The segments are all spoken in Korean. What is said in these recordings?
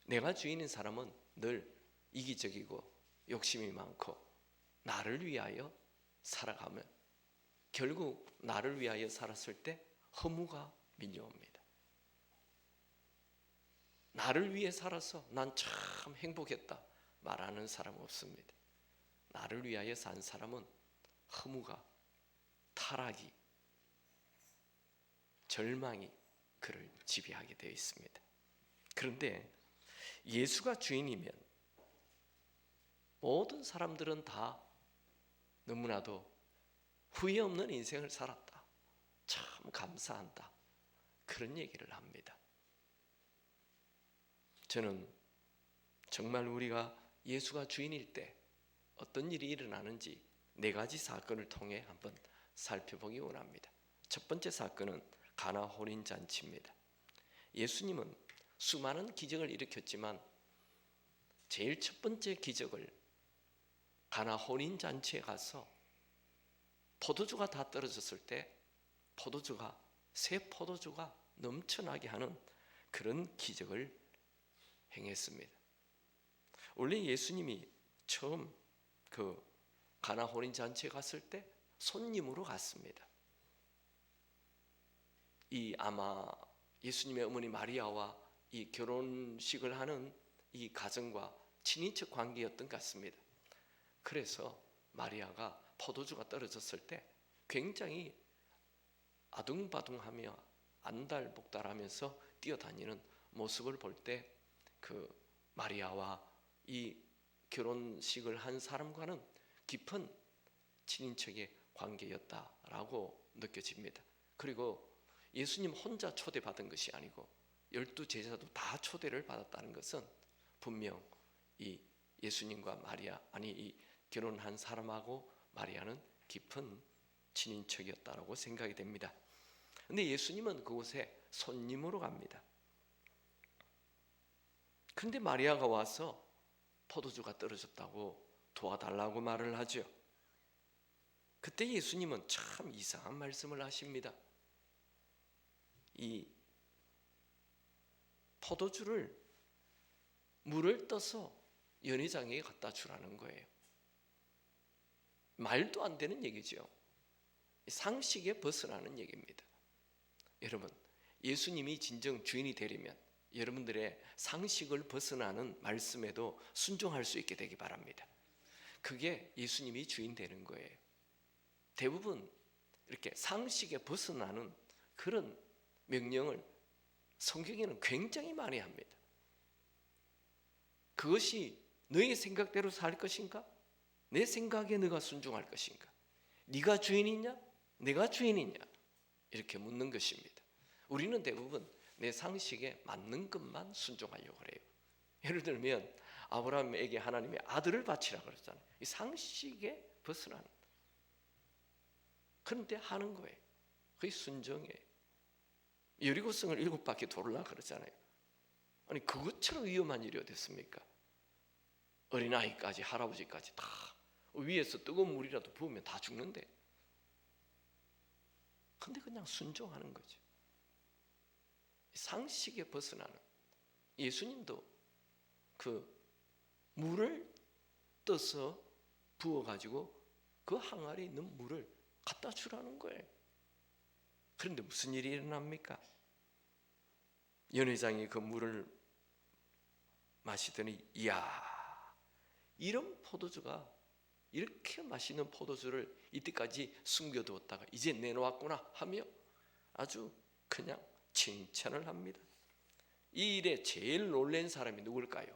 내가 주인인 사람은 늘 이기적이고 욕심이 많고 나를 위하여 살아가면 결국 나를 위하여 살았을 때 허무가 밀려옵니다. 나를 위해 살아서 난 참 행복했다 말하는 사람은 없습니다. 나를 위하여 산 사람은 허무가, 타락이, 절망이 그를 지배하게 되어 있습니다. 그런데 예수가 주인이면 모든 사람들은 다 너무나도 후회 없는 인생을 살았다, 참 감사한다, 그런 얘기를 합니다. 저는 정말 우리가 예수가 주인일 때 어떤 일이 일어나는지 4가지 사건을 통해 한번 살펴보기 원합니다. 첫 번째 사건은 가나 혼인 잔치입니다. 예수님은 수많은 기적을 일으켰지만 제일 첫 번째 기적을 가나 혼인 잔치에 가서 포도주가 다 떨어졌을 때 새 포도주가 넘쳐나게 하는 그런 기적을 행했습니다. 원래 예수님이 처음 그 가나 혼인 잔치에 갔을 때 손님으로 갔습니다. 아마 예수님의 어머니 마리아와 이 결혼식을 하는 이 가정과 친인척 관계였던 것 같습니다. 그래서 마리아가 포도주가 떨어졌을 때 굉장히 아둥바둥하며 안달복달하면서 뛰어다니는 모습을 볼 때 그 마리아와 이 결혼식을 한 사람과는 깊은 친인척의 관계였다라고 느껴집니다. 그리고 예수님 혼자 초대받은 것이 아니고 12제자도 다 초대를 받았다는 것은 분명 이 예수님과 이 결혼한 사람하고 마리아는 깊은 친인척이었다라고 생각이 됩니다. 근데 예수님은 그곳에 손님으로 갑니다. 근데 마리아가 와서 포도주가 떨어졌다고 도와달라고 말을 하죠. 그때 예수님은 참 이상한 말씀을 하십니다. 이 포도주를 물을 떠서 연회장에게 갖다 주라는 거예요. 말도 안 되는 얘기죠. 상식에 벗어나는 얘기입니다. 여러분, 예수님이 진정 주인이 되려면 여러분들의 상식을 벗어나는 말씀에도 순종할 수 있게 되기 바랍니다. 그게 예수님이 주인 되는 거예요. 대부분 이렇게 상식에 벗어나는 그런 명령을 성경에는 굉장히 많이 합니다. 그것이 너의 생각대로 살 것인가? 내 생각에 너가 순종할 것인가? 네가 주인이냐? 내가 주인이냐? 이렇게 묻는 것입니다. 우리는 대부분 내 상식에 맞는 것만 순종하려고 해요. 예를 들면 아브라함에게 하나님이 아들을 바치라 그랬잖아요. 이 상식에 벗어나는, 그런데 하는 거예요. 그게 순종이에요. 여리고성을 7바퀴 돌으라 그러잖아요. 아니 그것처럼 위험한 일이 어디 있습니까? 어린아이까지 할아버지까지 다 위에서 뜨거운 물이라도 부으면 다 죽는데, 근데 그냥 순종하는 거죠. 상식에 벗어나는. 예수님도 그 물을 떠서 부어가지고 그 항아리에 있는 물을 갖다 주라는 거예요. 그런데 무슨 일이 일어납니까? 연회장이 그 물을 마시더니 이야, 이런 포도주가, 이렇게 맛있는 포도주를 이때까지 숨겨두었다가 이제 내놓았구나 하며 아주 그냥 칭찬을 합니다. 이 일에 제일 놀란 사람이 누굴까요?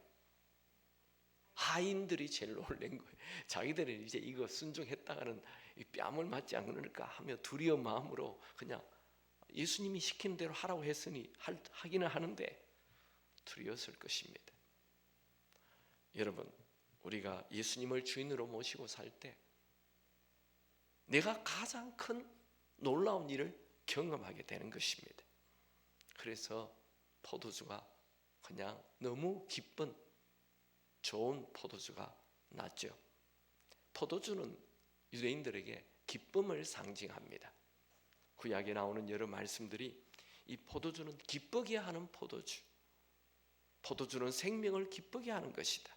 하인들이 제일 놀란 거예요. 자기들은 이제 이거 순종했다가는 뺨을 맞지 않을까 하며 두려운 마음으로 그냥 예수님이 시키는 대로 하라고 했으니 하기는 하는데 두려웠을 것입니다. 여러분, 우리가 예수님을 주인으로 모시고 살 때 내가 가장 큰 놀라운 일을 경험하게 되는 것입니다. 그래서 포도주가 그냥 너무 기쁜 좋은 포도주가 났죠. 포도주는 유대인들에게 기쁨을 상징합니다. 구약에 나오는 여러 말씀들이 이 포도주는 기쁘게 하는 포도주, 포도주는 생명을 기쁘게 하는 것이다.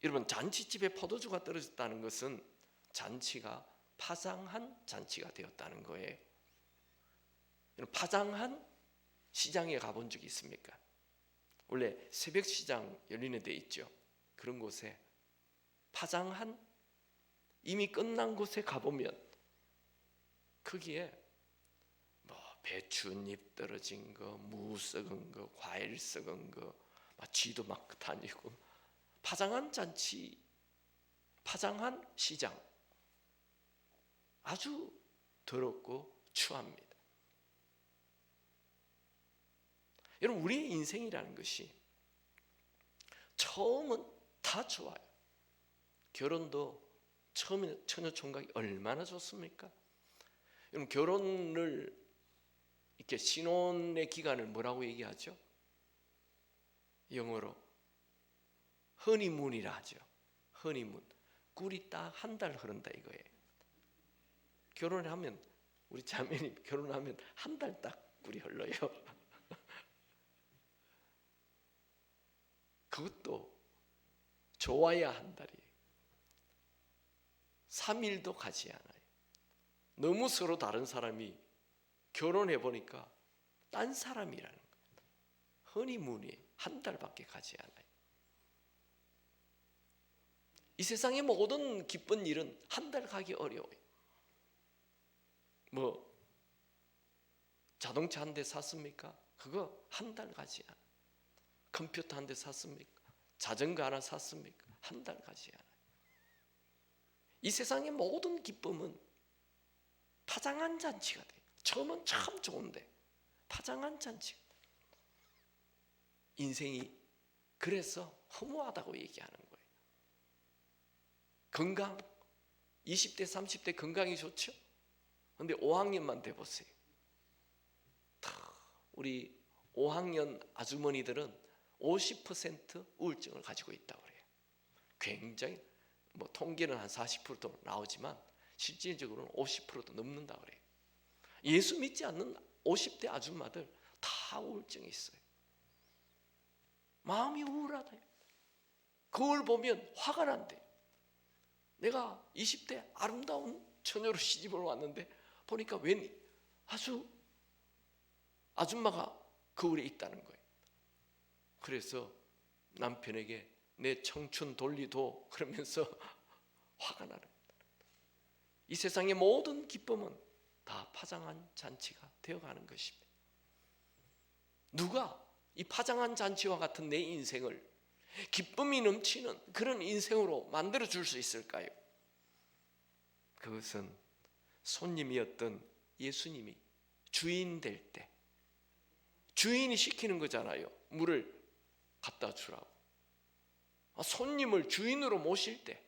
여러분, 잔치집에 포도주가 떨어졌다는 것은 잔치가 파장한 잔치가 되었다는 거예요. 파장한 시장에 가본 적이 있습니까? 원래 새벽 시장 열리는 데 있죠. 그런 곳에 파장한 이미 끝난 곳에 가보면 거기에 뭐 배춧잎 떨어진 거, 무 썩은 거, 과일 썩은 거, 쥐도 막 다니고, 파장한 잔치, 파장한 시장, 아주 더럽고 추합니다. 여러분, 우리의 인생이라는 것이 처음은 다 좋아요. 결혼도 처음에 처녀총각이 얼마나 좋습니까? 여러분, 결혼을 이렇게 신혼의 기간을 뭐라고 얘기하죠? 영어로 허니문이라 하죠. 허니문. 꿀이 딱 한 달 흐른다 이거예요. 결혼을 하면, 우리 자매님 결혼하면 한 달 딱 꿀이 흘러요. 그것도 좋아야 한 달이에요. 3일도 가지 않아요. 너무 서로 다른 사람이 결혼해 보니까 딴 사람이라는 거예요. 허니문이 한 달밖에 가지 않아요. 이 세상의 모든 기쁜 일은 한 달 가기 어려워요. 뭐 자동차 한 대 샀습니까? 그거 한 달 가지 않아요. 컴퓨터 한 대 샀습니까? 자전거 하나 샀습니까? 한 달 가지 않아요. 이 세상의 모든 기쁨은 파장한 잔치가 돼요. 처음은 참 좋은데 파장한 잔치가 돼요. 인생이 그래서 허무하다고 얘기하는 거예요. 건강, 20대 30대 건강이 좋죠? 근데 5학년만 돼보세요. 우리 5학년 아주머니들은 50% 우울증을 가지고 있다고 그래요. 굉장히, 뭐 통계는 한 40%도 나오지만 실질적으로는 50%도 넘는다고 그래요. 예수 믿지 않는 50대 아줌마들 다 우울증이 있어요. 마음이 우울하다. 그걸 보면 화가 난대. 내가 20대 아름다운 처녀로 시집을 왔는데 보니까 웬 아주 아줌마가 거울에 있다는 거예요. 그래서 남편에게 내 청춘 돌리도 그러면서 화가 나는 거예요. 이 세상의 모든 기쁨은 다 파장한 잔치가 되어가는 것입니다. 누가 이 파장한 잔치와 같은 내 인생을 기쁨이 넘치는 그런 인생으로 만들어 줄 수 있을까요? 그것은 손님이었던 예수님이 주인 될 때, 주인이 시키는 거잖아요. 물을 갖다 주라고. 손님을 주인으로 모실 때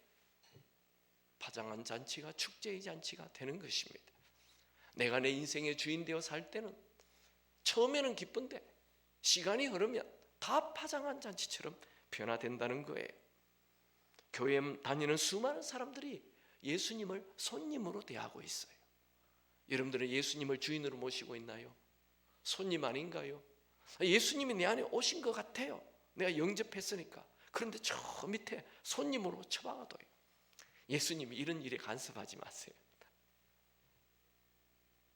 파장한 잔치가 축제의 잔치가 되는 것입니다. 내가 내 인생의 주인 되어 살 때는 처음에는 기쁜데 시간이 흐르면 다 파장한 잔치처럼 변화된다는 거예요. 교회 다니는 수많은 사람들이 예수님을 손님으로 대하고 있어요. 여러분들은 예수님을 주인으로 모시고 있나요? 손님 아닌가요? 예수님이 내 안에 오신 것 같아요. 내가 영접했으니까. 그런데 저 밑에 손님으로 처박아둬요. 예수님이 이런 일에 간섭하지 마세요.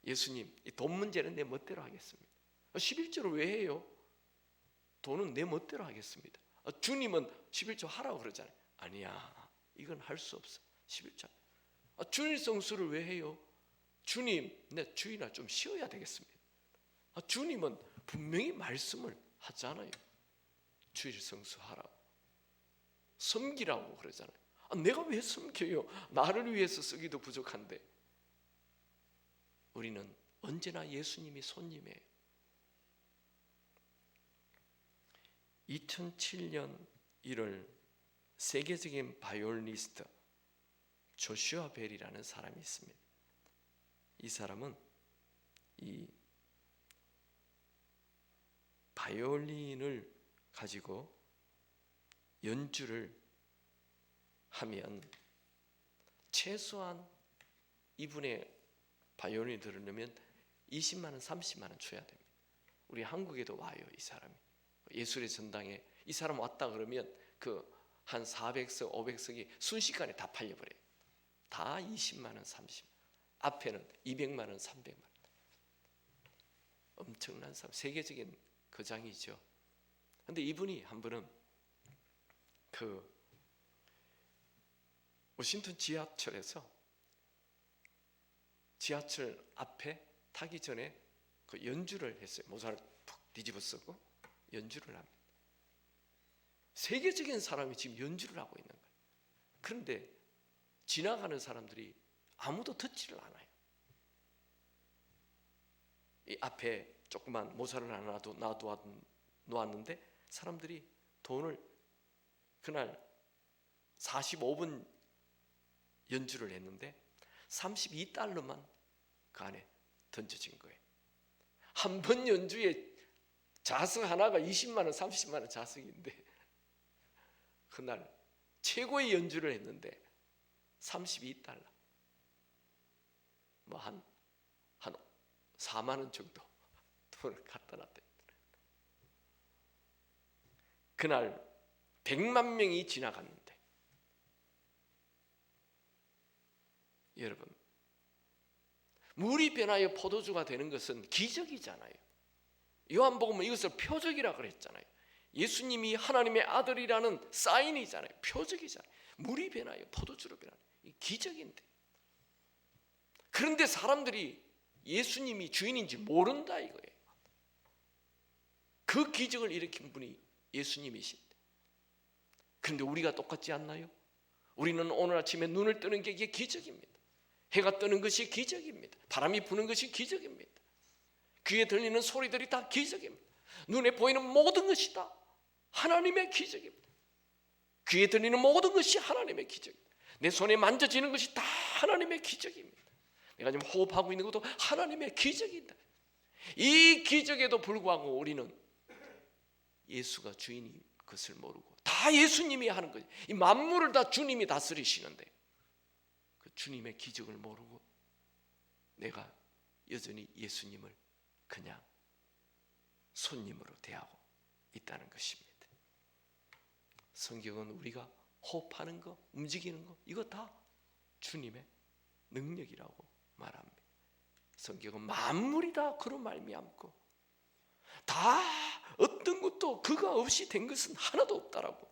예수님, 이 돈 문제는 내 멋대로 하겠습니다. 11조를 왜 해요? 돈은 내 멋대로 하겠습니다. 주님은 11조 하라고 그러잖아요. 아니야, 이건 할 수 없어. 11조. 주일 성수를 왜 해요? 주님, 내 주일날 좀 쉬어야 되겠습니다. 주님은 분명히 말씀을 하잖아요. 주일 성수하라고, 섬기라고 그러잖아요. 내가 왜 섬겨요? 나를 위해서 쓰기도 부족한데. 우리는 언제나 예수님이 손님이에요. 2007년 1월 세계적인 바이올리니스트 조슈아 벨이라는 사람이 있습니다. 이 사람은 이 바이올린을 가지고 연주를 하면 최소한 이분의 바이올린을 들으려면 20만 원, 30만 원 줘야 됩니다. 우리 한국에도 와요. 이 사람이 예술의 전당에 이 사람 왔다 그러면 그 한 400석 500석이 순식간에 다 팔려버려요. 다 20만 원 30만 원, 앞에는 200만 원 300만 원. 엄청난 사람, 세계적인 거장이죠. 근데 이분이 한 번은 그 워싱턴 지하철에서 지하철 앞에 타기 전에 그 연주를 했어요. 모자를 푹 뒤집어 쓰고 연주를 합니다. 세계적인 사람이 지금 연주를 하고 있는 거예요. 그런데 지나가는 사람들이 아무도 듣지를 않아요. 이 앞에 조그만 모자를 하나 놔두었는데 사람들이 돈을 그날 45분 연주를 했는데 32달러만 그 안에 던져진 거예요. 한 번 연주에 자석 하나가 20만 원 30만 원 자석인데 그날 최고의 연주를 했는데 32달러, 뭐 한 4만 원 정도 돈을 갖다 놨대. 그날 100만 명이 지나갔는데, 여러분, 물이 변하여 포도주가 되는 것은 기적이잖아요. 요한복음은 이것을 표적이라 그랬잖아요. 예수님이 하나님의 아들이라는 사인이잖아요. 표적이잖아요. 물이 변하여 포도주로 변하는 기적인데, 그런데 사람들이 예수님이 주인인지 모른다 이거예요. 그 기적을 일으킨 분이 예수님이신데, 그런데 우리가 똑같지 않나요? 우리는 오늘 아침에 눈을 뜨는 게 이게 기적입니다. 해가 뜨는 것이 기적입니다. 바람이 부는 것이 기적입니다. 귀에 들리는 소리들이 다 기적입니다. 눈에 보이는 모든 것이 다 하나님의 기적입니다. 귀에 들리는 모든 것이 하나님의 기적입니다. 내 손에 만져지는 것이 다 하나님의 기적입니다. 내가 지금 호흡하고 있는 것도 하나님의 기적이다. 이 기적에도 불구하고 우리는 예수가 주인인 것을 모르고 다 예수님이 하는 거예요. 이 만물을 다 주님이 다스리시는데 그 주님의 기적을 모르고 내가 여전히 예수님을 그냥 손님으로 대하고 있다는 것입니다. 성경은 우리가 호흡하는 거, 움직이는 거 이거 다 주님의 능력이라고 말합니다. 성경은 만물이 다 그로 말미암고 다 어떤 것도 그가 없이 된 것은 하나도 없다라고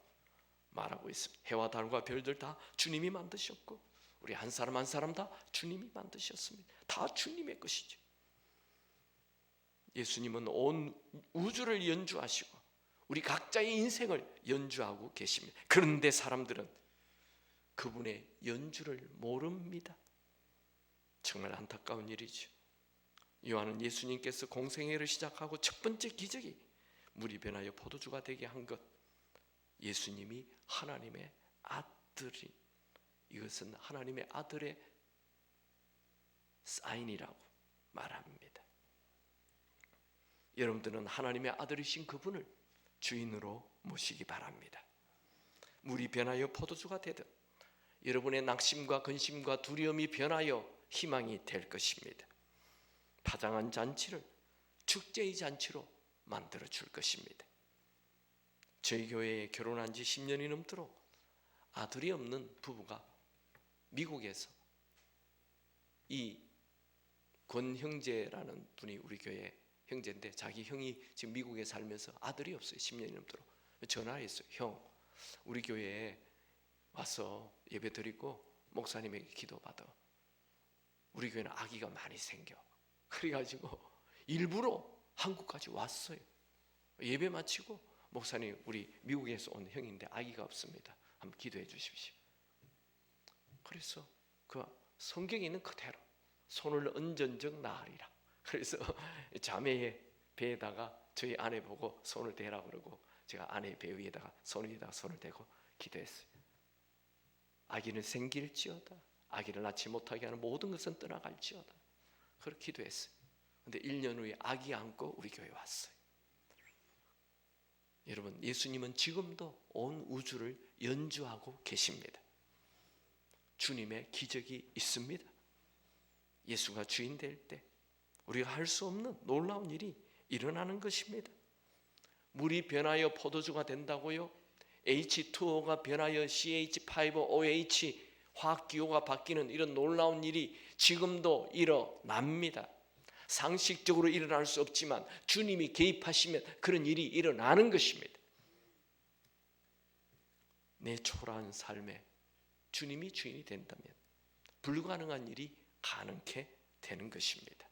말하고 있습니다. 해와 달과 별들 다 주님이 만드셨고 우리 한 사람 한 사람 다 주님이 만드셨습니다. 다 주님의 것이죠. 예수님은 온 우주를 연주하시고 우리 각자의 인생을 연주하고 계십니다. 그런데 사람들은 그분의 연주를 모릅니다. 정말 안타까운 일이죠. 요한은 예수님께서 공생애를 시작하고 첫 번째 기적이 물이 변하여 포도주가 되게 한 것, 예수님이 하나님의 아들이, 이것은 하나님의 아들의 사인이라고 말합니다. 여러분들은 하나님의 아들이신 그분을 주인으로 모시기 바랍니다. 물이 변하여 포도주가 되듯 여러분의 낙심과 근심과 두려움이 변하여 희망이 될 것입니다. 파장한 잔치를 축제의 잔치로 만들어 줄 것입니다. 저희 교회에 결혼한 지 10년이 넘도록 아들이 없는 부부가 미국에서 이 권 형제라는 분이 우리 교회 형제인데 자기 형이 지금 미국에 살면서 아들이 없어요. 10년이 넘도록 전화했어요. 형, 우리 교회에 와서 예배 드리고 목사님에게 기도받아. 우리 교회는 아기가 많이 생겨. 그래가지고 일부러 한국까지 왔어요. 예배 마치고 목사님, 우리 미국에서 온 형인데 아기가 없습니다. 한번 기도해 주십시오. 그래서 그 성경에 있는 그대로 손을 얹은즉 나으리라. 그래서 자매의 배에다가 저희 아내 보고 손을 대라 그러고 제가 아내의 배 위에다가 손 위에다가 손을 대고 기도했어요. 아기는 생길지어다. 아기를 낳지 못하게 하는 모든 것은 떠나갈지어다. 그렇게 기도했어요. 근데 1년 후에 아기 안고 우리 교회에 왔어요. 여러분, 예수님은 지금도 온 우주를 연주하고 계십니다. 주님의 기적이 있습니다. 예수가 주인 될 때 우리가 할 수 없는 놀라운 일이 일어나는 것입니다. 물이 변하여 포도주가 된다고요? H2O가 변하여 CH5OH 화학기호가 바뀌는 이런 놀라운 일이 지금도 일어납니다. 상식적으로 일어날 수 없지만 주님이 개입하시면 그런 일이 일어나는 것입니다. 내 초라한 삶에 주님이 주인이 된다면 불가능한 일이 가능케 되는 것입니다.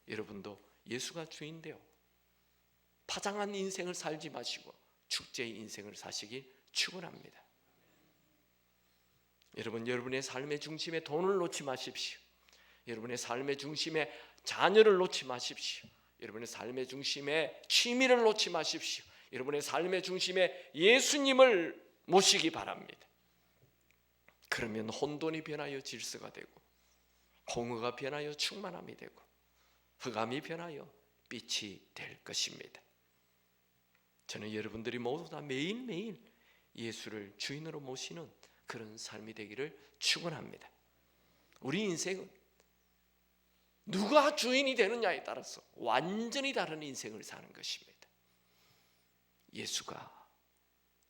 여러분도 예수가 주인되어 파장한 인생을 살지 마시고 축제의 인생을 사시길 축원합니다. 여러분, 여러분의 삶의 중심에 돈을 놓지 마십시오. 여러분의 삶의 중심에 자녀를 놓지 마십시오. 여러분의 삶의 중심에 취미를 놓지 마십시오. 여러분의 삶의 중심에 예수님을 모시기 바랍니다. 그러면 혼돈이 변하여 질서가 되고 공허가 변하여 충만함이 되고 흑암이 변하여 빛이 될 것입니다. 저는 여러분들이 모두 다 매일매일 예수를 주인으로 모시는 그런 삶이 되기를 축원합니다. 우리 인생은 누가 주인이 되느냐에 따라서 완전히 다른 인생을 사는 것입니다. 예수가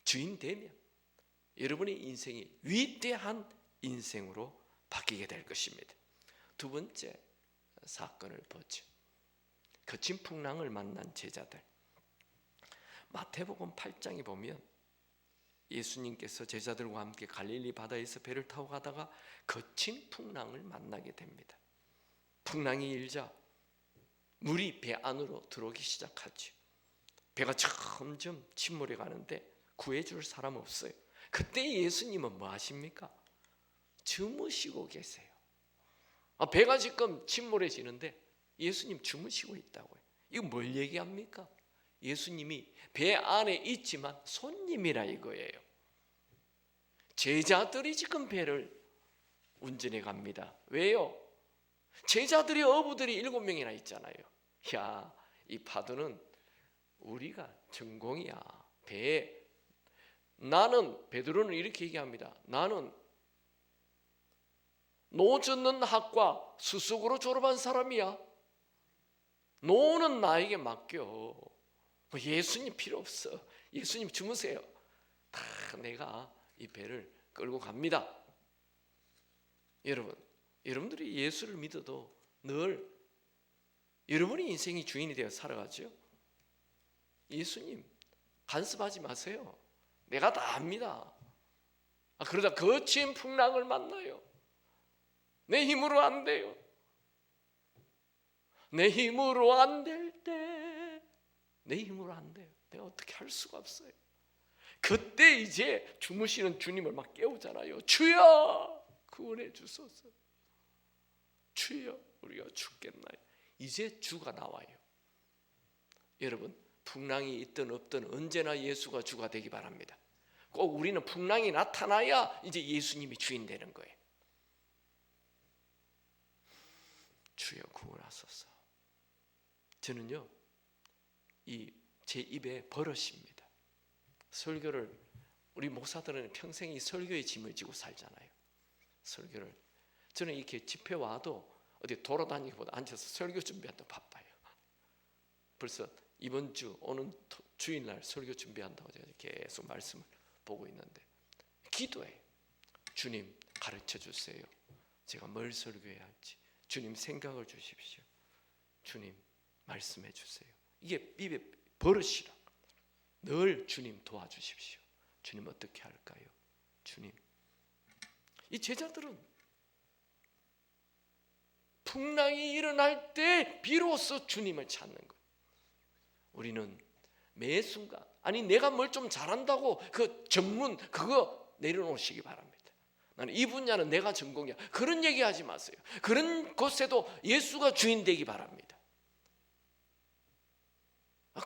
주인 되면 여러분의 인생이 위대한 인생으로 바뀌게 될 것입니다. 두 번째 사건을 보죠. 거친 풍랑을 만난 제자들. 마태복음 8장에 보면 예수님께서 제자들과 함께 갈릴리 바다에서 배를 타고 가다가 거친 풍랑을 만나게 됩니다. 풍랑이 일자 물이 배 안으로 들어오기 시작하죠. 배가 점점 침몰해 가는데 구해줄 사람 없어요. 그때 예수님은 뭐 하십니까? 주무시고 계세요. 배가 지금 침몰해지는데 예수님 주무시고 있다고요. 이거 뭘 얘기합니까? 예수님이 배 안에 있지만 손님이라 이거예요. 제자들이 지금 배를 운전해 갑니다. 왜요? 제자들의 어부들이 7명이나 있잖아요. 야, 이 파도는 우리가 전공이야. 나는 베드로는 이렇게 얘기합니다. 나는 노 젓는 학과 수석으로 졸업한 사람이야. 노는 나에게 맡겨. 예수님 필요 없어. 예수님 주무세요. 다 내가 이 배를 끌고 갑니다. 여러분들이 예수를 믿어도 늘 여러분의 인생이 주인이 되어 살아가죠. 예수님 간섭하지 마세요. 내가 다 합니다. 그러다 거친 풍랑을 만나요. 내 힘으로 안 돼요. 내 힘으로 안 될 때, 내 힘으로 안 돼요. 내가 어떻게 할 수가 없어요. 그때 이제 주무시는 주님을 막 깨우잖아요. 주여 구원해 주소서. 주여 우리가 죽겠나요? 이제 주가 나와요. 여러분, 풍랑이 있든 없든 언제나 예수가 주가 되기 바랍니다. 꼭 우리는 풍랑이 나타나야 이제 예수님이 주인 되는 거예요. 주여 구원하소서. 저는요, 제 입에 버릇입니다. 설교를 우리 목사들은 평생 이 설교의 짐을 지고 살잖아요. 설교를 저는 이렇게 집회 와도 어디 돌아다니기보다 앉아서 설교 준비한다고 바빠요. 벌써 이번 주 오는 주일날 설교 준비한다고 제가 계속 말씀을 보고 있는데 기도해요. 주님 가르쳐 주세요. 제가 뭘 설교해야 할지. 주님 생각을 주십시오. 주님 말씀해 주세요. 이게 입에 버릇이라. 늘 주님 도와주십시오. 주님 어떻게 할까요? 주님. 이 제자들은 풍랑이 일어날 때 비로소 주님을 찾는 거예요. 우리는 매 순간 내가 뭘 좀 잘한다고 그 전문 그거 내려놓으시기 바랍니다. 나는 이 분야는 내가 전공이야. 그런 얘기하지 마세요. 그런 곳에도 예수가 주인 되기 바랍니다.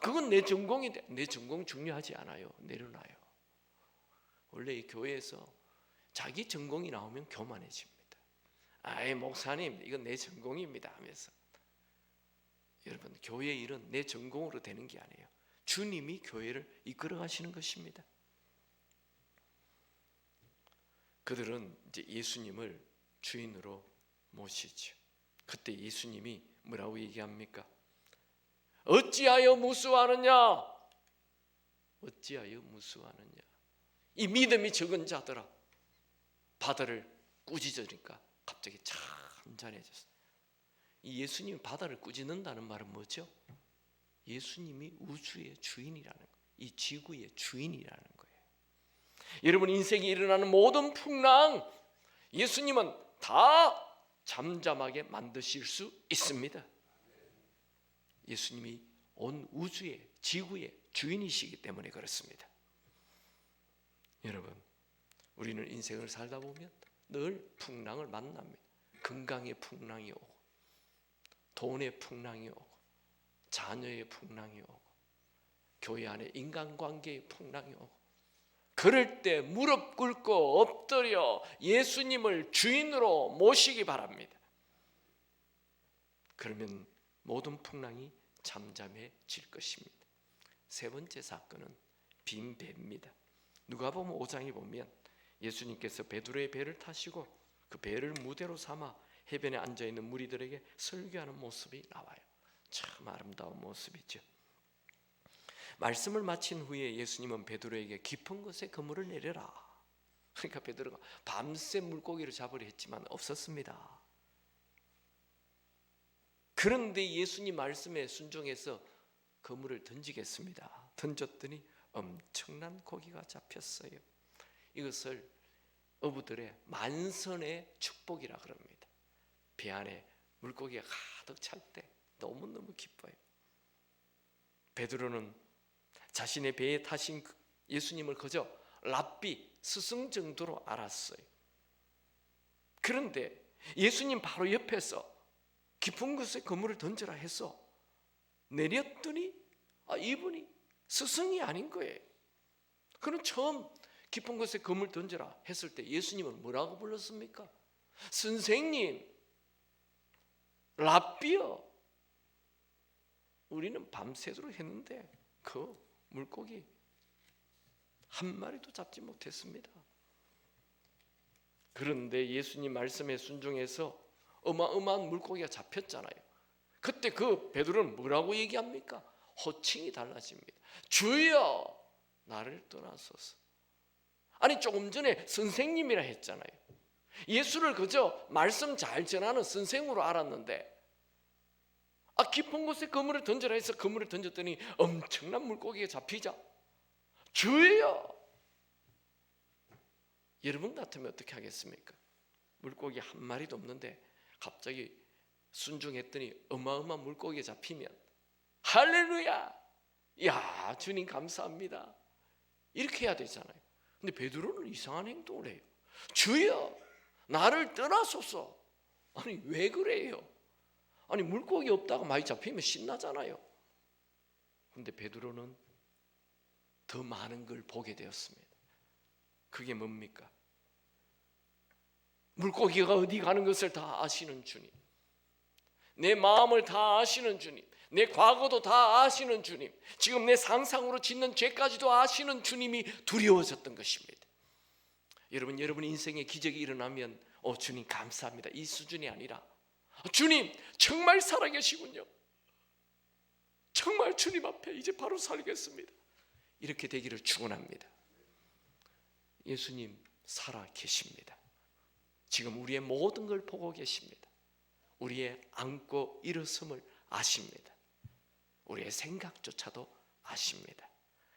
그건 내 전공인데 내 전공 중요하지 않아요. 내려놔요. 원래 이 교회에서 자기 전공이 나오면 교만해집니다. 목사님 이건 내 전공입니다 하면서. 여러분, 교회의 일은 내 전공으로 되는 게 아니에요. 주님이 교회를 이끌어 가시는 것입니다. 그들은 이제 예수님을 주인으로 모시죠. 그때 예수님이 뭐라고 얘기합니까? 어찌하여 무수하느냐? 어찌하여 무수하느냐? 이 믿음이 적은 자들아, 바다를 꾸짖으니까 갑자기 잔잔해졌어요. 이 예수님이 바다를 꾸짖는다는 말은 뭐죠? 예수님이 우주의 주인이라는 거예요. 이 지구의 주인이라는 거예요. 여러분, 인생에 일어나는 모든 풍랑 예수님은 다 잠잠하게 만드실 수 있습니다. 예수님이 온 우주의 지구의 주인이시기 때문에 그렇습니다. 여러분, 우리는 인생을 살다 보면 늘 풍랑을 만납니다. 건강의 풍랑이 오고, 돈의 풍랑이 오고, 자녀의 풍랑이 오고, 교회 안에 인간관계의 풍랑이 오고, 그럴 때 무릎 꿇고 엎드려 예수님을 주인으로 모시기 바랍니다. 그러면 모든 풍랑이 잠잠해질 것입니다. 세 번째 사건은 빈 배입니다. 누가복음 5장에 보면 예수님께서 베드로의 배를 타시고 그 배를 무대로 삼아 해변에 앉아있는 무리들에게 설교하는 모습이 나와요. 참 아름다운 모습이죠. 말씀을 마친 후에 예수님은 베드로에게 깊은 곳에 그물을 내려라. 그러니까 베드로가 밤새 물고기를 잡으려 했지만 없었습니다. 그런데 예수님 말씀에 순종해서 그물을 던지겠습니다. 던졌더니 엄청난 고기가 잡혔어요. 이것을 어부들의 만선의 축복이라 그럽니다. 배 안에 물고기가 가득 찰 때 너무너무 기뻐요. 베드로는 자신의 배에 타신 예수님을 그저 랍비, 스승 정도로 알았어요. 그런데 예수님 바로 옆에서 깊은 곳에 그물을 던져라 해서 내렸더니 이분이 스승이 아닌 거예요. 그는 처음 깊은 곳에 그물 던져라 했을 때 예수님은 뭐라고 불렀습니까? 선생님, 랍비요. 우리는 밤새도록 했는데 그 물고기 한 마리도 잡지 못했습니다. 그런데 예수님 말씀에 순종해서 어마어마한 물고기가 잡혔잖아요. 그때 그 베드로는 뭐라고 얘기합니까? 호칭이 달라집니다. 주여, 나를 떠나소서. 아니, 조금 전에 선생님이라 했잖아요. 예수를 그저 말씀 잘 전하는 선생으로 알았는데 깊은 곳에 그물을 던져라 해서 그물을 던졌더니 엄청난 물고기가 잡히자 주여. 여러분 같으면 어떻게 하겠습니까? 물고기 한 마리도 없는데 갑자기 순종했더니 어마어마한 물고기가 잡히면 할렐루야, 야 주님 감사합니다, 이렇게 해야 되잖아요. 근데 베드로는 이상한 행동을 해요. 주여, 나를 떠나소서. 아니, 왜 그래요? 아니, 물고기 없다고 많이 잡히면 신나잖아요. 근데 베드로는 더 많은 걸 보게 되었습니다. 그게 뭡니까? 물고기가 어디 가는 것을 다 아시는 주님, 내 마음을 다 아시는 주님, 내 과거도 다 아시는 주님, 지금 내 상상으로 짓는 죄까지도 아시는 주님이 두려워졌던 것입니다. 여러분 인생에 기적이 일어나면 주님 감사합니다, 이 수준이 아니라 주님 정말 살아계시군요, 정말 주님 앞에 이제 바로 살겠습니다, 이렇게 되기를 축원합니다. 예수님 살아 계십니다. 지금 우리의 모든 걸 보고 계십니다. 우리의 앉고 일어섬을 아십니다. 우리의 생각조차도 아십니다.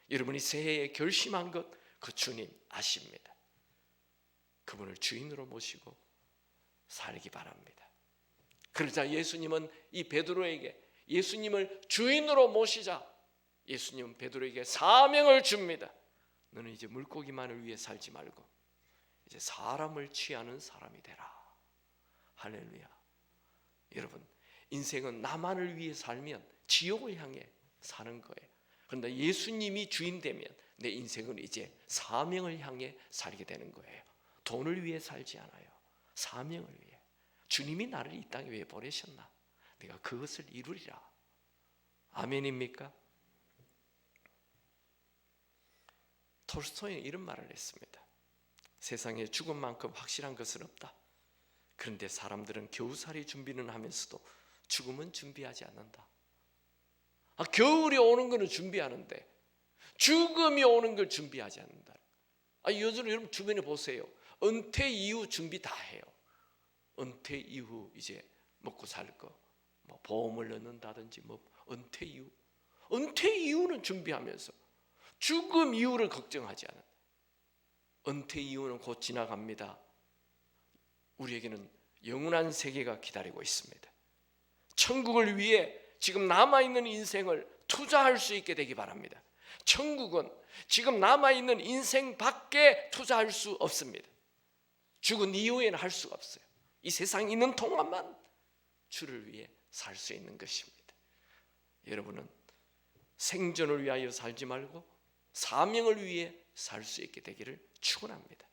여러분이 새해에 결심한 것, 그 주님 아십니다. 그분을 주인으로 모시고 살기 바랍니다. 그러자 예수님은 이 베드로에게 예수님을 주인으로 모시자 예수님은 베드로에게 사명을 줍니다. 너는 이제 물고기만을 위해 살지 말고 이제 사람을 취하는 사람이 되라. 할렐루야. 여러분, 인생은 나만을 위해 살면 지옥을 향해 사는 거예요. 그런데 예수님이 주인 되면 내 인생은 이제 사명을 향해 살게 되는 거예요. 돈을 위해 살지 않아요. 사명을 위해. 주님이 나를 이 땅에 왜 보내셨나? 내가 그것을 이루리라. 아멘입니까? 톨스토이는 이런 말을 했습니다. 세상에 죽음만큼 확실한 것은 없다. 그런데 사람들은 겨우살이 준비는 하면서도 죽음은 준비하지 않는다. 겨울이 오는 것은 준비하는데 죽음이 오는 걸 준비하지 않는다. 요즘 여러분 주변에 보세요. 은퇴 이후 준비 다 해요. 은퇴 이후 이제 먹고 살 거, 뭐 보험을 넣는다든지 뭐 은퇴 이후는 준비하면서 죽음 이후를 걱정하지 않아. 은퇴 이후는 곧 지나갑니다. 우리에게는 영원한 세계가 기다리고 있습니다. 천국을 위해 지금 남아있는 인생을 투자할 수 있게 되기 바랍니다. 천국은 지금 남아있는 인생 밖에 투자할 수 없습니다. 죽은 이후에는 할 수가 없어요. 이 세상에 있는 동안만 주를 위해 살 수 있는 것입니다. 여러분은 생존을 위하여 살지 말고 사명을 위해 살 수 있게 되기를 축원합니다.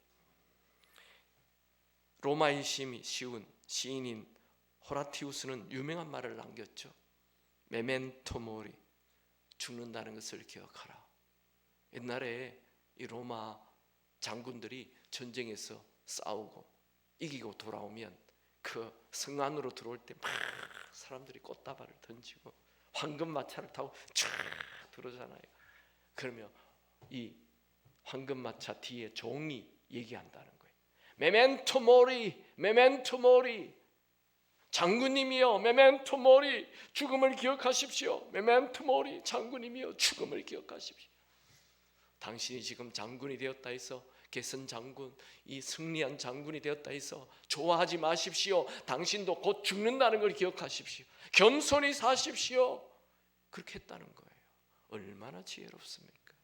로마의 시인 호라티우스는 유명한 말을 남겼죠. 메멘토 모리, 죽는다는 것을 기억하라. 옛날에 이 로마 장군들이 전쟁에서 싸우고 이기고 돌아오면 그 성 안으로 들어올 때 막 사람들이 꽃다발을 던지고 황금마차를 타고 쫙 들어오잖아요. 그러면 이 황금마차 뒤에 종이 얘기한다는 거예요. 메멘토 모리, 메멘토 모리. 장군님이여, 메멘토 모리, 죽음을 기억하십시오. 메멘토 모리, 장군님이여, 죽음을 기억하십시오. 당신이 지금 장군이 되었다 해서, 개선 장군, 이 승리한 장군이 되었다 해서 좋아하지 마십시오. 당신도 곧 죽는다는 걸 기억하십시오. 겸손히 사십시오. 그렇게 했다는 거예요. 얼마나 지혜롭습니까?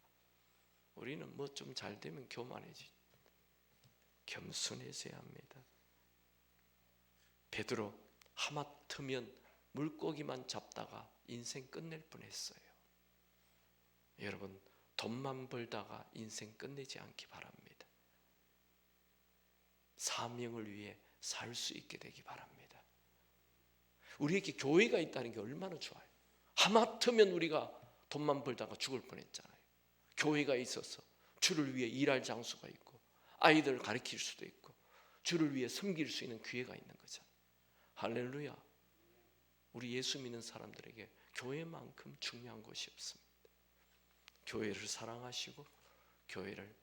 우리는 뭐 좀 잘 되면 교만해지. 겸손해져야 합니다. 베드로 하마터면 물고기만 잡다가 인생 끝낼 뻔했어요. 여러분, 돈만 벌다가 인생 끝내지 않기 바랍니다. 사명을 위해 살 수 있게 되기 바랍니다. 우리에게 교회가 있다는 게 얼마나 좋아요. 하마터면 우리가 돈만 벌다가 죽을 뻔했잖아요. 교회가 있어서 주를 위해 일할 장소가 있고 아이들을 가르칠 수도 있고 주를 위해 섬길 수 있는 기회가 있는 거잖아요. 할렐루야. 우리 예수 믿는 사람들에게 교회만큼 중요한 것이 없습니다. 교회를 사랑하시고 교회를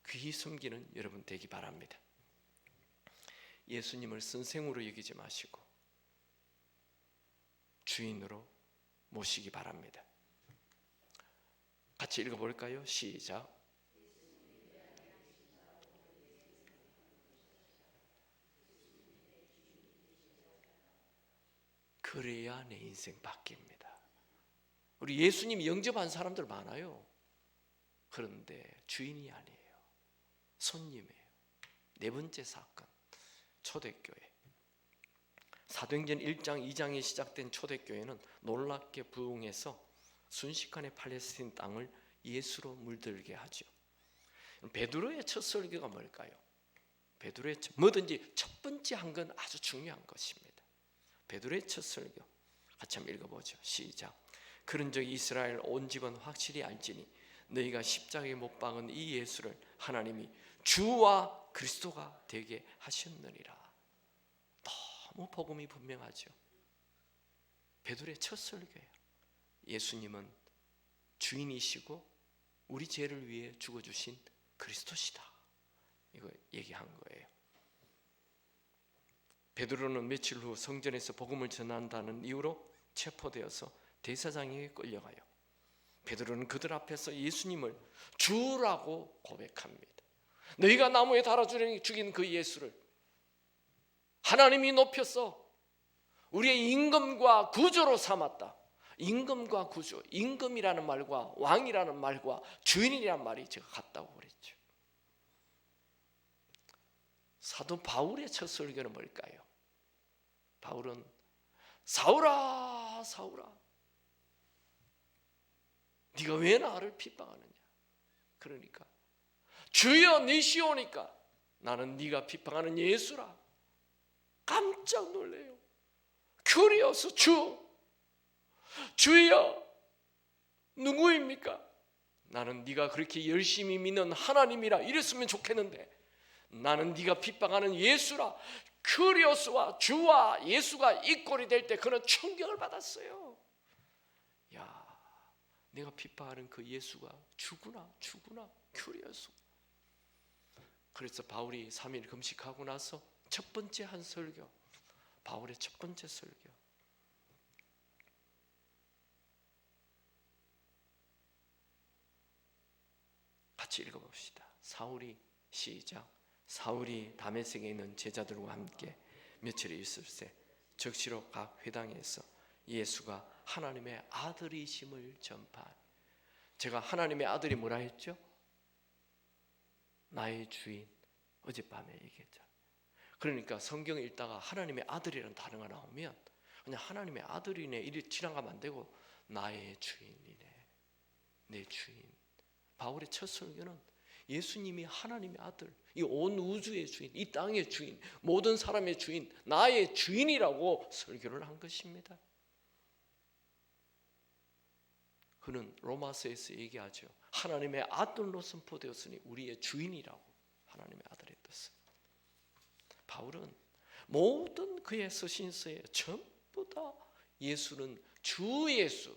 귀히 섬기는 여러분 되기 바랍니다. 예수님을 선생으로 여기지 마시고 주인으로 모시기 바랍니다. 같이 읽어볼까요? 시작. 그래야 내 인생 바뀝니다. 우리 예수님 영접한 사람들 많아요. 그런데 주인이 아니에요. 손님이에요. 네 번째 사건, 초대교회. 사도행전 1장 2장에 시작된 초대교회는 놀랍게 부흥해서 순식간에 팔레스틴 땅을 예수로 물들게 하죠. 베드로의 첫 설교가 뭘까요? 베드로의 뭐든지 첫 번째 한 건 아주 중요한 것입니다. 베드로의 첫 설교 같이 한번 읽어보죠. 시작. 그런즉 이스라엘 온 집은 확실히 알지니 너희가 십자가에 못 박은 이 예수를 하나님이 주와 그리스도가 되게 하셨느니라. 너무 복음이 분명하죠. 베드로의 첫 설교예요. 예수님은 주인이시고 우리 죄를 위해 죽어주신 그리스도시다. 이거 얘기한 거예요. 베드로는 며칠 후 성전에서 복음을 전한다는 이유로 체포되어서 대사장에게 끌려가요. 베드로는 그들 앞에서 예수님을 주라고 고백합니다. 너희가 나무에 달아 죽인 그 예수를 하나님이 높여서 우리의 임금과 구주로 삼았다. 임금과 구주, 임금이라는 말과 왕이라는 말과 주인이라는 말이 제가 같다고 그랬죠. 사도 바울의 첫 설교는 뭘까요? 바울은 사울아 사울아 네가 왜 나를 핍박하느냐. 그러니까 주여 니시오니까 나는 네가 핍박하는 예수라. 깜짝 놀래요. 큐리어스 주여 누구입니까? 나는 네가 그렇게 열심히 믿는 하나님이라 이랬으면 좋겠는데 나는 네가 핍박하는 예수라. 큐리오스와 주와 예수가 이꼴이 될 때 그는 충격을 받았어요. 야, 내가 핍박하는 그 예수가 주구나 큐리어스. 그래서 바울이 3일 금식하고 나서 첫 번째 한 설교, 바울의 첫 번째 설교, 같이 읽어봅시다. 시작. 사울이 다메섹에 있는 제자들과 함께 며칠 있을새 적시로 각 회당에서 예수가 하나님의 아들이심을 전파하니. 제가 하나님의 아들이 뭐라 했죠? 나의 주인, 어젯밤에 얘기했잖아요. 그러니까 성경을 읽다가 하나님의 아들이라는 단어가 나오면 그냥 하나님의 아들이네 이리 지나가면 안 되고 나의 주인이네, 내 주인. 바울의 첫 설교는 예수님이 하나님의 아들, 이 온 우주의 주인, 이 땅의 주인, 모든 사람의 주인, 나의 주인이라고 설교를 한 것입니다. 그는 로마서에서 얘기하죠. 하나님의 아들로 선포되었으니 우리의 주인이라고. 하나님의 아들의 뜻은. 바울은 모든 그의 서신서에 전부 다 예수는 주 예수,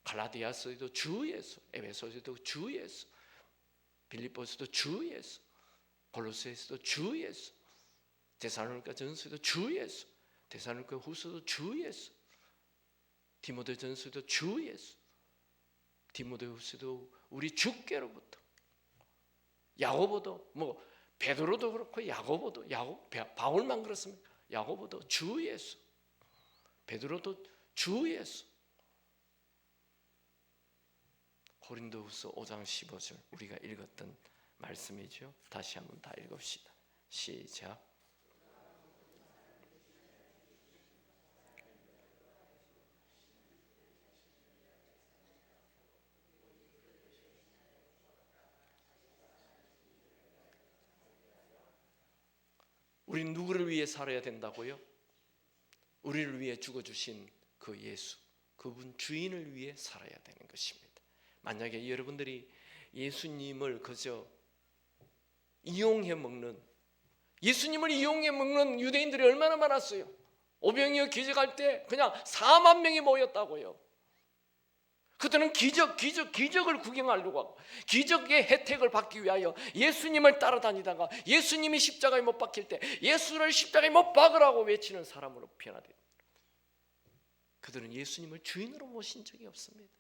갈라디아서에도 주 예수, 에베소서에도 주 예수, 빌립보서도 주 예수, 골로새서도 주 예수, 데살로니가 전서에도 주 예수, 데살로니가 후서도 주 예수, 디모데 전서도 주 예수, 디모데 후서도 우리 주께로부터, 야고보도 베드로도 그렇고 야고보도 바울만 그렇습니까? 야고보도 주 예수, 베드로도 주 예수. 고린도후서 5장 15절 우리가 읽었던 말씀이죠. 다시 한번 다 읽읍시다. 시작. 우리는 누구를 위해 살아야 된다고요? 우리를 위해 죽어주신 그 예수, 그분 주인을 위해 살아야 되는 것입니다. 만약에 여러분들이 예수님을 그저 이용해 먹는, 예수님을 이용해 먹는 유대인들이 얼마나 많았어요. 오병이어 기적할 때 그냥 4만 명이 모였다고요. 그들은 기적을 구경하려고 하고 기적의 혜택을 받기 위하여 예수님을 따라다니다가 예수님이 십자가에 못 박힐 때 예수를 십자가에 못 박으라고 외치는 사람으로 변화돼요. 그들은 예수님을 주인으로 모신 적이 없습니다.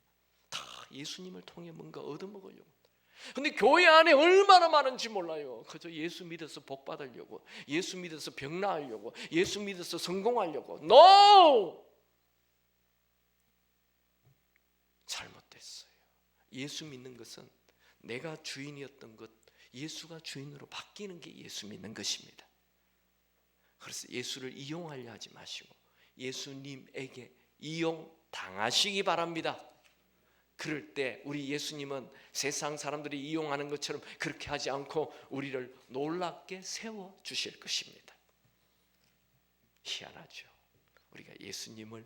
다 예수님을 통해 뭔가 얻어먹으려고. 근데 교회 안에 얼마나 많은지 몰라요. 그저 예수 믿어서 복 받으려고, 예수 믿어서 병 나으려고, 예수 믿어서 성공하려고. No! 잘못됐어요. 예수 믿는 것은 내가 주인이었던 것, 예수가 주인으로 바뀌는 게 예수 믿는 것입니다. 그래서 예수를 이용하려 하지 마시고 예수님에게 이용당하시기 바랍니다. 그럴 때 우리 예수님은 세상 사람들이 이용하는 것처럼 그렇게 하지 않고 우리를 놀랍게 세워주실 것입니다. 희한하죠. 우리가 예수님을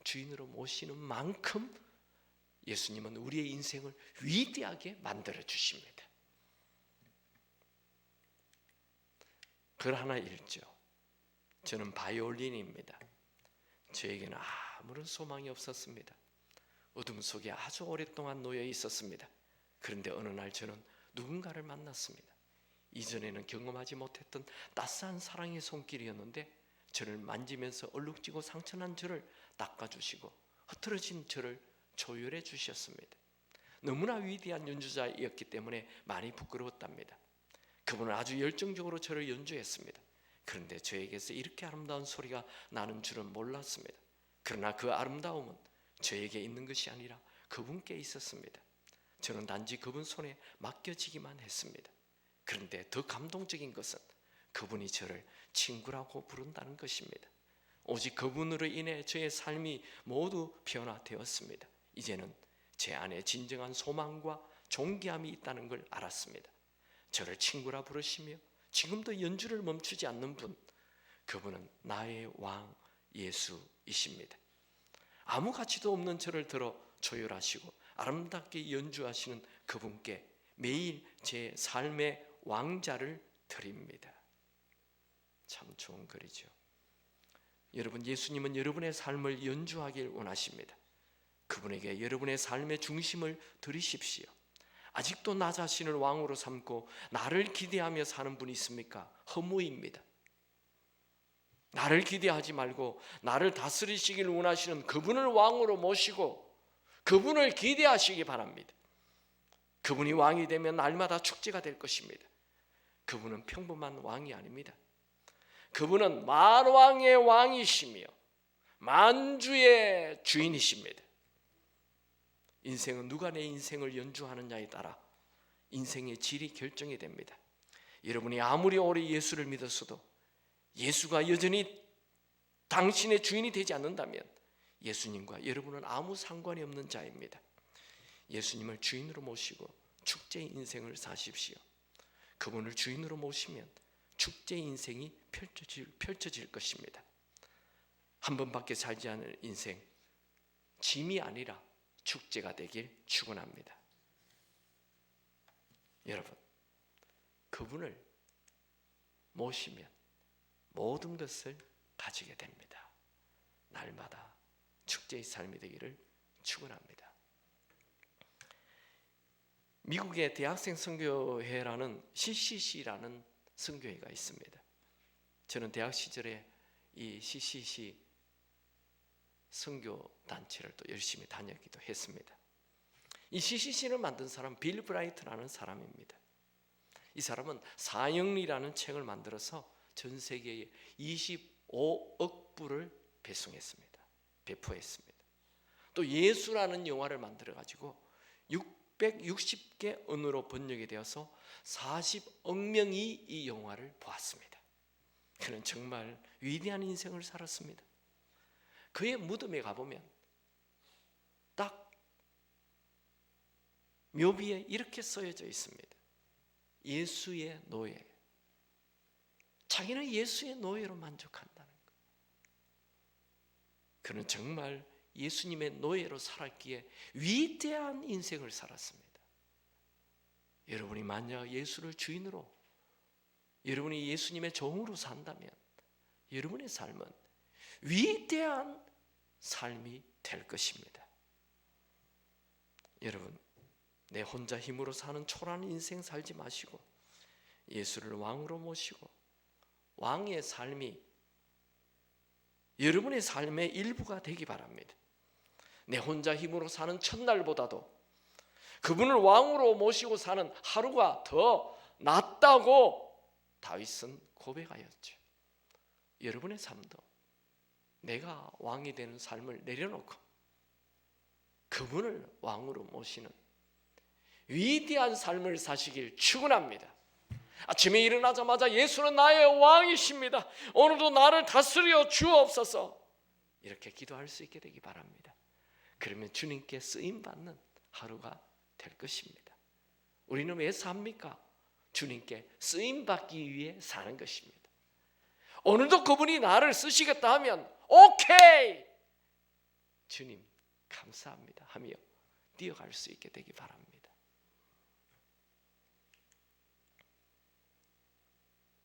주인으로 모시는 만큼 예수님은 우리의 인생을 위대하게 만들어 주십니다. 글 하나 읽죠. 저는 바이올린입니다. 저에게는 아무런 소망이 없었습니다. 어둠 속에 아주 오랫동안 놓여 있었습니다. 그런데 어느 날 저는 누군가를 만났습니다. 이전에는 경험하지 못했던 따스한 사랑의 손길이었는데 저를 만지면서 얼룩지고 상처난 저를 닦아주시고 흐트러진 저를 조율해 주셨습니다. 너무나 위대한 연주자였기 때문에 많이 부끄러웠답니다. 그분은 아주 열정적으로 저를 연주했습니다. 그런데 저에게서 이렇게 아름다운 소리가 나는 줄은 몰랐습니다. 그러나 그 아름다움은 저에게 있는 것이 아니라 그분께 있었습니다. 저는 단지 그분 손에 맡겨지기만 했습니다. 그런데 더 감동적인 것은 그분이 저를 친구라고 부른다는 것입니다. 오직 그분으로 인해 저의 삶이 모두 변화되었습니다. 이제는 제 안에 진정한 소망과 존귀함이 있다는 걸 알았습니다. 저를 친구라 부르시며 지금도 연주를 멈추지 않는 분, 그분은 나의 왕 예수이십니다. 아무 가치도 없는 저를 들어 조율하시고 아름답게 연주하시는 그분께 매일 제 삶의 왕자를 드립니다. 참 좋은 글이죠. 여러분, 예수님은 여러분의 삶을 연주하길 원하십니다. 그분에게 여러분의 삶의 중심을 드리십시오. 아직도 나 자신을 왕으로 삼고 나를 기대하며 사는 분이 있습니까? 허무입니다. 나를 기대하지 말고 나를 다스리시길 원하시는 그분을 왕으로 모시고 그분을 기대하시기 바랍니다. 그분이 왕이 되면 날마다 축제가 될 것입니다. 그분은 평범한 왕이 아닙니다. 그분은 만왕의 왕이시며 만주의 주인이십니다. 인생은 누가 내 인생을 연주하느냐에 따라 인생의 질이 결정이 됩니다. 여러분이 아무리 오래 예수를 믿었어도 예수가 여전히 당신의 주인이 되지 않는다면 예수님과 여러분은 아무 상관이 없는 자입니다. 예수님을 주인으로 모시고 축제의 인생을 사십시오. 그분을 주인으로 모시면 축제의 인생이 펼쳐질 것입니다. 한 번밖에 살지 않을 인생, 짐이 아니라 축제가 되길 축원합니다. 여러분, 그분을 모시면 모든 것을 가지게 됩니다. 날마다 축제의 삶이 되기를 축원합니다. 미국의 대학생 선교회라는 CCC라는 선교회가 있습니다. 저는 대학 시절에 이 CCC 선교 단체를 또 열심히 다녔기도 했습니다. 이 CCC를 만든 사람 빌 브라이트라는 사람입니다. 이 사람은 사형리라는 책을 만들어서 전 세계에 25억 부를 배포했습니다. 또 예수라는 영화를 만들어 가지고 660개 언어로 번역이 되어서 40억 명이 이 영화를 보았습니다. 그는 정말 위대한 인생을 살았습니다. 그의 무덤에 가보면 딱 묘비에 이렇게 써져 있습니다. 예수의 노예. 자기는 예수의 노예로 만족한다는 것. 그는 정말 예수님의 노예로 살았기에 위대한 인생을 살았습니다. 여러분이 만약 예수를 주인으로, 여러분이 예수님의 종으로 산다면 여러분의 삶은 위대한 삶이 될 것입니다. 여러분, 내 혼자 힘으로 사는 초라한 인생 살지 마시고 예수를 왕으로 모시고 왕의 삶이 여러분의 삶의 일부가 되기 바랍니다. 내 혼자 힘으로 사는 첫날보다도 그분을 왕으로 모시고 사는 하루가 더 낫다고 다윗은 고백하였죠. 여러분의 삶도 내가 왕이 되는 삶을 내려놓고 그분을 왕으로 모시는 위대한 삶을 사시길 축원합니다. 아침에 일어나자마자 예수는 나의 왕이십니다. 오늘도 나를 다스려 주옵소서. 이렇게 기도할 수 있게 되기 바랍니다. 그러면 주님께 쓰임받는 하루가 될 것입니다. 우리는 왜 삽니까? 주님께 쓰임받기 위해 사는 것입니다. 오늘도 그분이 나를 쓰시겠다 하면 오케이! 주님 감사합니다 하며 뛰어갈 수 있게 되기 바랍니다.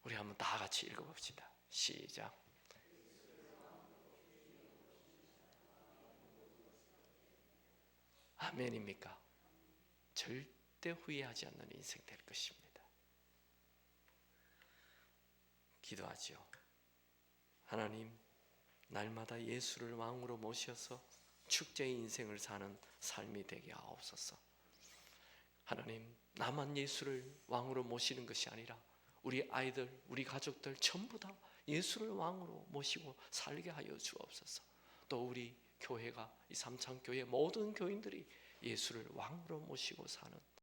우리 한번 다 같이 읽어봅시다. 시작. 아멘입니까? 절대 후회하지 않는 인생 될 것입니다. 기도하죠. 하나님, 날마다 예수를 왕으로 모셔서 축제의 인생을 사는 삶이 되게 하옵소서. 하나님, 나만 예수를 왕으로 모시는 것이 아니라 우리 아이들, 우리 가족들 전부 다 예수를 왕으로 모시고 살게 하여 주옵소서. 또 우리 교회가 이 삼창교회 모든 교인들이 예수를 왕으로 모시고 사는